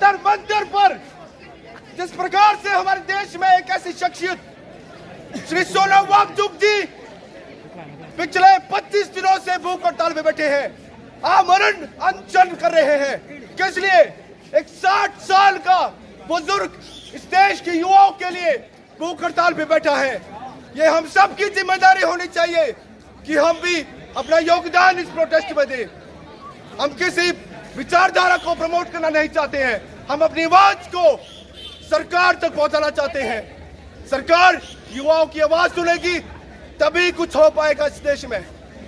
जंतर मंतर पर जिस प्रकार से हमारे देश में एक ऐसी शख्सियत श्री सोनम वांगचुक जी पिछले 25 दिनों से भूख हड़ताल में बैठे हैं, आमरण अनशन कर रहे हैं। किस लिए? एक 60 साल का बुजुर्ग इस देश के युवाओं के लिए भूख हड़ताल पे बैठा है। ये हम सब की जिम्मेदारी होनी चाहिए कि हम भी अपना योगदान इस प्रोटेस्ट में दें। हम किसी विचारधारा को प्रमोट करना नहीं चाहते हैं, हम अपनी आवाज को सरकार तक पहुंचाना चाहते हैं। सरकार युवाओं की आवाज सुनेगी तभी कुछ हो पाएगा इस देश में।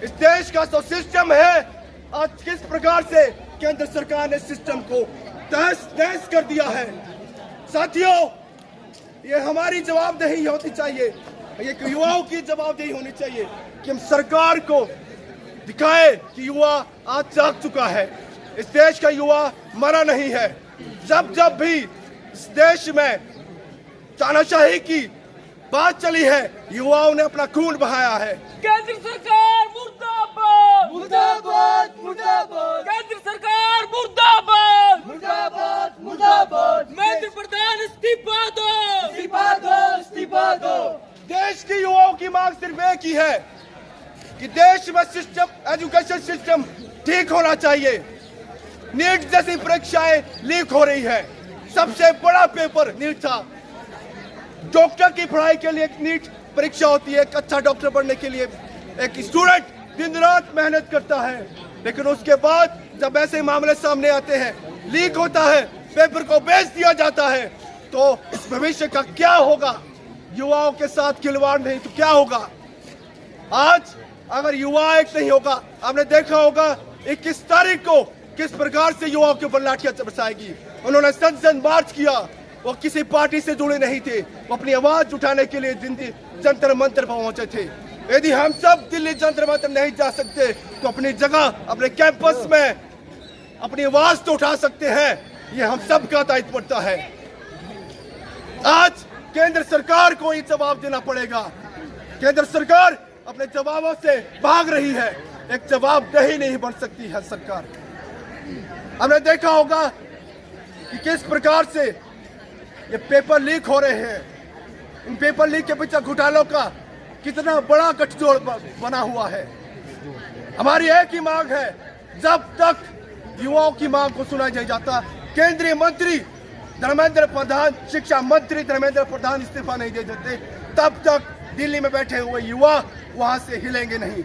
इस देश का जो सिस्टम है, आज किस प्रकार से केंद्र सरकार ने सिस्टम को तहस नहस कर दिया है। साथियों, ये हमारी जवाबदेही होनी चाहिए, ये युवाओं की जवाबदेही होनी चाहिए कि हम सरकार को दिखाए कि युवा आज जाग चुका है। इस देश का युवा मरा नहीं है। जब जब भी इस देश में तानाशाही की बात चली है, युवाओं ने अपना खून बहाया है। केंद्र सरकार मुर्दाबाद, मुर्दाबाद, मुर्दाबाद, केंद्र सरकार मुर्दाबाद, मुर्दाबाद, मुर्दाबाद। महेंद्र प्रधान इस्तीफा दो, इस्तीफा दो, इस्तीफा दो। देश के युवाओं की मांग सिर्फ एक ही है कि देश में सिस्टम, एजुकेशन सिस्टम ठीक होना चाहिए। नीट जैसी परीक्षाएं लीक हो रही है। सबसे बड़ा पेपर नीट था। डॉक्टर की पढ़ाई के लिए एक नीट परीक्षा होती है। एक अच्छा डॉक्टर बनने के लिए एक स्टूडेंट दिन रात मेहनत करता है, लेकिन उसके बाद जब ऐसे मामले सामने आते हैं, लीक होता है, पेपर को बेच दिया जाता है, तो इस भविष्य का क्या होगा? युवाओं के साथ खिलवाड़ नहीं तो क्या होगा? आज अगर युवा एक नहीं होगा, आपने देखा होगा 21 तारीख को किस प्रकार से युवाओं के ऊपर लाठियां बरसाएगी। उन्होंने संसद मार्च किया, वो किसी पार्टी से जुड़े नहीं थे, वो अपनी आवाज उठाने के लिए जंतर मंतर पर पहुंचे थे। यदि हम सब दिल्ली जंतर मंतर नहीं जा सकते तो अपनी जगह, अपने कैंपस में अपनी आवाज तो उठा सकते हैं। ये हम सब का दायित्व पड़ता है। आज केंद्र सरकार को ये जवाब देना पड़ेगा। केंद्र सरकार अपने जवाबों से भाग रही है, एक जवाबदेही नहीं बन सकती है सरकार। हमने देखा होगा कि किस प्रकार से ये पेपर लीक हो रहे हैं। इन पेपर लीक के पीछे घोटालों का कितना बड़ा गठजोड़ बना हुआ है। हमारी एक ही मांग है, जब तक युवाओं की मांग को सुना नहीं जाता, केंद्रीय मंत्री धर्मेंद्र प्रधान, शिक्षा मंत्री धर्मेंद्र प्रधान इस्तीफा नहीं दे देते, तब तक दिल्ली में बैठे हुए युवा वहां से हिलेंगे नहीं।